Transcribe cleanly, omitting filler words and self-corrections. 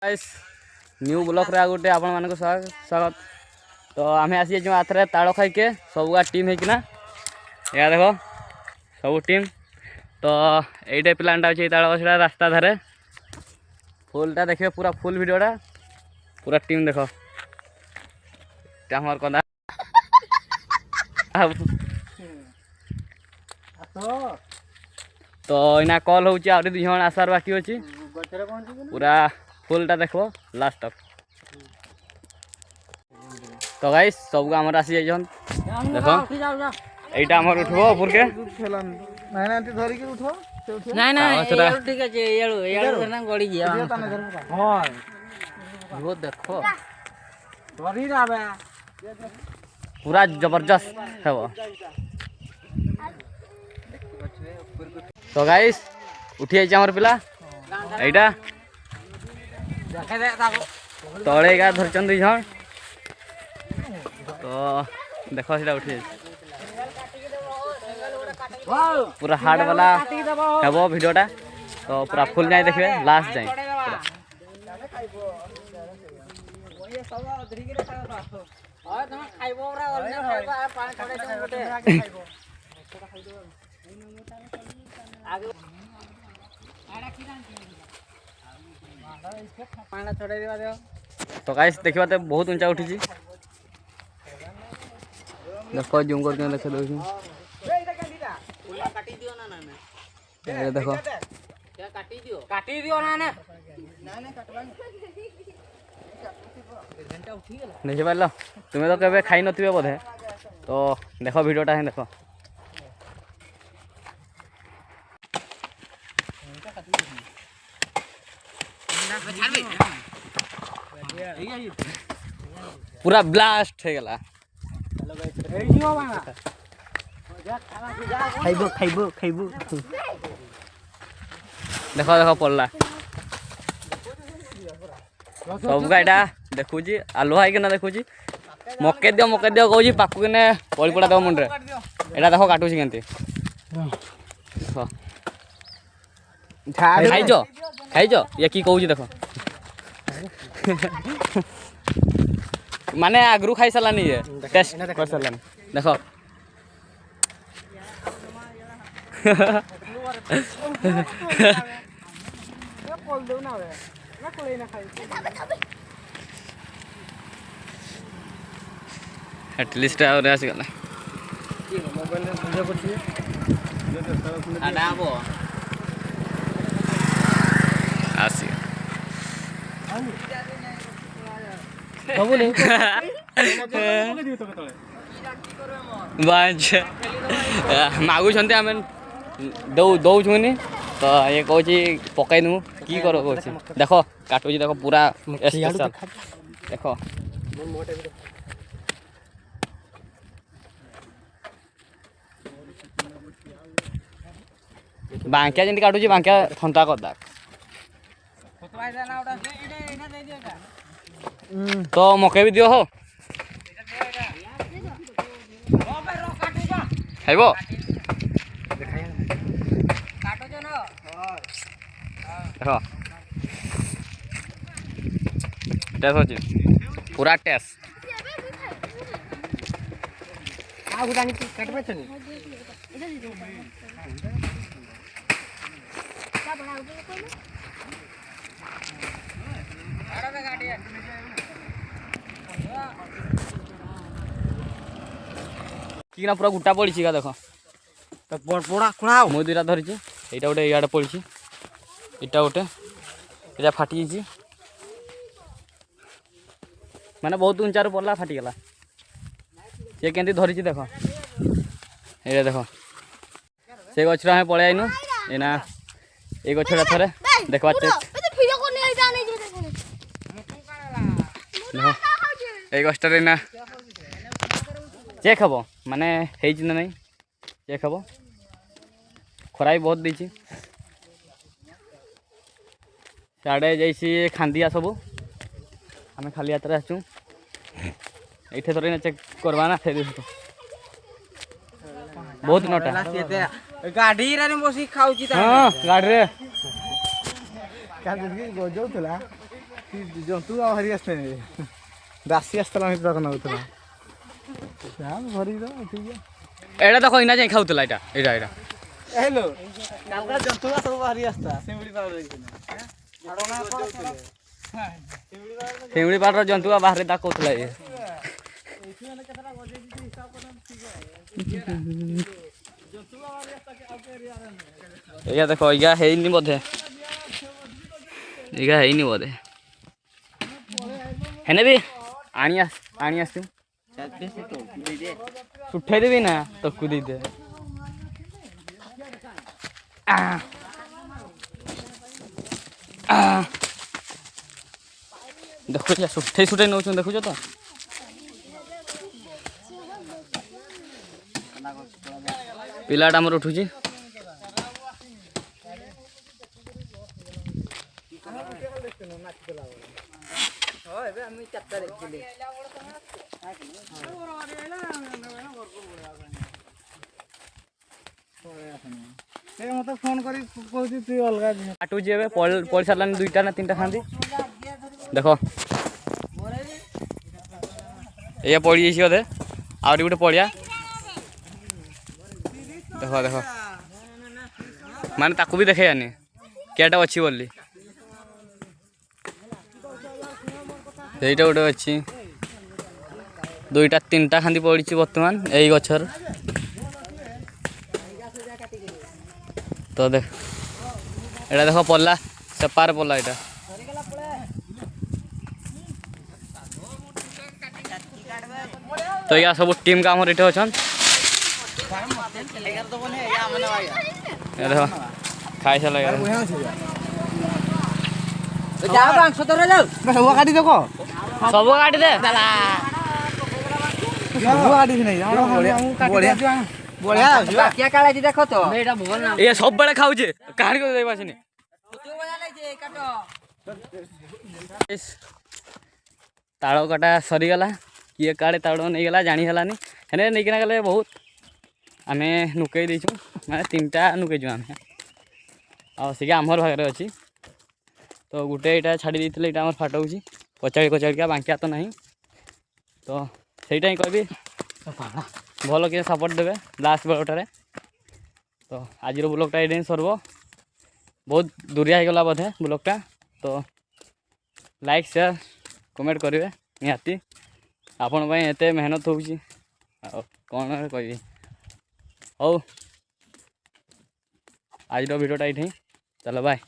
Guys new block रे गोटे आपण मानको स्वागत। तो आम आसी आथरे ताड़ खाई के सबुआ टीम होना या देख सब टीम। तो ये प्लांटा अच्छे ताड़ गछड़ा रास्ता धारे फुलटा देखिए पूरा फुल वीडियोटा पूरा टीम देख हमार कंदा तो इना कॉल हो दुई जन आसार बाकी अच्छी पूरा फुलटा देखो लास्ट तक। तो गाइस सब आम आसी जाइछन देखो एटा हमर उठबो ऊपर के নাই না এতে ধরি কি উঠো নাই না এয়াড়ু ঠিক আছে এয়াড়ু না গড়ি গিয়া হয় वो देखो ধরি যাবে पूरा जबरदस्त है वो। तो गाइस उठी जाइए हमर पिला एटा দেখে দে তাকো तले का धरचन दुई जन। तो देखो सीटा उठी पूरा हार्ड वाला है वो वीडियोटा। तो पूरा फुल जाए देखिए लास्ट जाए और तुम खाइबो रा अन्य खाइबो आ पानी छोड़े दे गोटे आगे आड़ा किरान पानी छोड़े देवा दे। तो गाइस देखिए तो बहुत ऊंचा उठी देखो जूम करके देखे दो काटी दियो ना ना ये देखो क्या काटी दियो ना ना ना काटबा घंटा उठी गेला देखि पारल तुम्हें तो कभी खाई नथिबे बोधे। तो देखो वीडियोटा है देखो पूरा ब्लास्ट हो गला खाइबो खाइबो खाइबो देखो देखो पड़ला सब गाइडा देखुची आलुआ है कि ना देखुची मके दियो कहूँ पाकू किने पड़ी पड़ा देव मुंडे एटा देखो काटुची केंती खाइज खाइज ये की कहूँ देखो माने आगरू खाई सारानी ये टेस्ट कर सारानी देखो एटलिस्ट और आसी गला মোবাইল ভিডিও করছি আডা আবো आसी বাবু নেই बांच मागुंट आम दौनी। तो ये कहूँ पकई दू कि कर देख काटुची देख पूरा देख बांकिया जमी काटुची बांकिया थंता करदा। तो मकई भी दियो हो खाइब देख टेस्ट अच्छे पूरा टेस्ट कि ना पूरा गुटा पड़ी का देख তো পড়া কোড়াও मुई दुईटा धरी এইটা गोटे इे पड़ी इटा गोटे এটা फाटी जाइए माने बहुत ऊंचा रू पड़ला फाटीगला ये केंती धरी देख ये देख से गछरा हमें पड़े आईनु एना ये गछड़ा थरे देखवा चेक ये गछटा ना चेक हम माने ना नहीं चेक हम खरा भी बहुत देती साढ़े जैसी खांदिया सब आम खाली हाथ आसू ये थोड़ी ना चेक करवा ना थे बहुत नटा गाड़ी रे बसी खाऊची हाँ गाड़ी रे কাজ কি গজৌতলা ଜନ୍ତୁ ଆଉ ହରି ଆସିଲେ ଦାସୀ ଆସିଥିଲା ମିତ୍ର କନ ହଉଥିଲା ଭରିକି ଦବା ଠିକ ଏଇଟା ଦେଖ ଇନା ଯାଇ ଖାଉଥିଲା ଏଇଟା ହେଲୋ କାଲକା ଜନ୍ତୁ ସବୁ ବାହାରି ଆସିଲା ସିମିଳି ପାଉଡର ଶିମିଳି ପାଟର ଜନ୍ତୁ ବାହାରେ ତା କହୁଥିଲା ଇଏ ଏଇଟା ଦେଖ ଏଇଟା ହେଇନି ବୋଧେ ହେନେ ବି ଆଣି ଆସିଛୁ ଉଠେଇ ଦେବି ନା ତକୁ ଦେଇଦେ ଦେଖୁଛ ସୁଠେଇ ନେଉଛନ୍ତି ଦେଖୁଛ ତ ପିଲାଟା ଆମର ଉଠୁଛି ମତେ ଫୋନ କରି କହୁଛି ତୁ ଅଲଗା କାଟୁଛି ଏବେ ପଡ଼ି ସାରିଲାନି 2ଟା ନା 3ଟା ଖାଆନ୍ତି ଦେଖ ଏଇଆ ପଡ଼ିଯାଇଛି ବୋଧେ ଆହୁରି ଗୋଟେ ପଡ଼ିଆ ଦେଖ ମାନେ ତାକୁ ବି ଦେଖେଇବାନି କେଟା ଅଛି ବୋଲି ସେଇଟା ଗୋଟେ ଅଛି 2ଟା 3ଟା ଖାନ୍ତି ପଡ଼ିଛି ବର୍ତ୍ତମାନ ଏଇ ଗଛର ତ ଦେଖ ଏଇଟା ଦେଖ ପଡ଼ିଲା ସେପାରେ ପଡ଼ିଲା ଏଇଟା ତ ୟା ସବୁ ଟିମ୍ କାମର ଏଠି ଅଛନ୍ ଦେଖ ଖାଇସାରିଲା ସବୁ କାଟି ଦେଖ ସବୁ କାଟିଦେ ଏ ସବୁବେଳେ ଖାଉଛେ କାହାଣୀ କରି ଦେବା ଆସିନି ତାଳ କଟା ସରିଗଲା କିଏ କାଳେ ତାଳ ନେଇଗଲା ଜାଣି ହେଲାନି ହେନେ ନେଇକିନା ଗଲେ ବହୁତ ଆମେ ନୁକେଇ ଦେଇଛୁ ମାନେ 3ଟା ନୁକେଇଛୁ ଆମେ ଆଉ ସେକି ଆମର ଭାଗରେ ଅଛି ତ ଗୋଟେ ଏଇଟା ଛାଡ଼ି ଦେଇଥିଲେ ଏଇଟା ଆମର ଫାଟ ହେଉଛି କଚାଡ଼ିକା ବାଙ୍କିଆ ତ ନାହିଁ ତ ସେଇଟା ହିଁ କହିବି ଭଲ କିଏ ସପୋର୍ଟ ଦେବେ ଲାଷ୍ଟ ବେଳଟାରେ ତ ଆଜିର ବ୍ଲଗ୍ଟା ଏଇଟା ହିଁ ସରିବ ବହୁତ ଦୂରିଆ ହେଇଗଲା ବୋଧେ ବ୍ଲଗ୍ଟା ତ ଲାଇକ୍ ସେୟାର କମେଣ୍ଟ କରିବେ ନିହାତି ଆପଣ ପାଇଁ ଏତେ ମେହନତ ହେଉଛି ଆଉ କ'ଣ କହିବି ହଉ ଆଜିର ଭିଡ଼ିଓଟା ଏଇଠି ଚାଲ ବାଏ।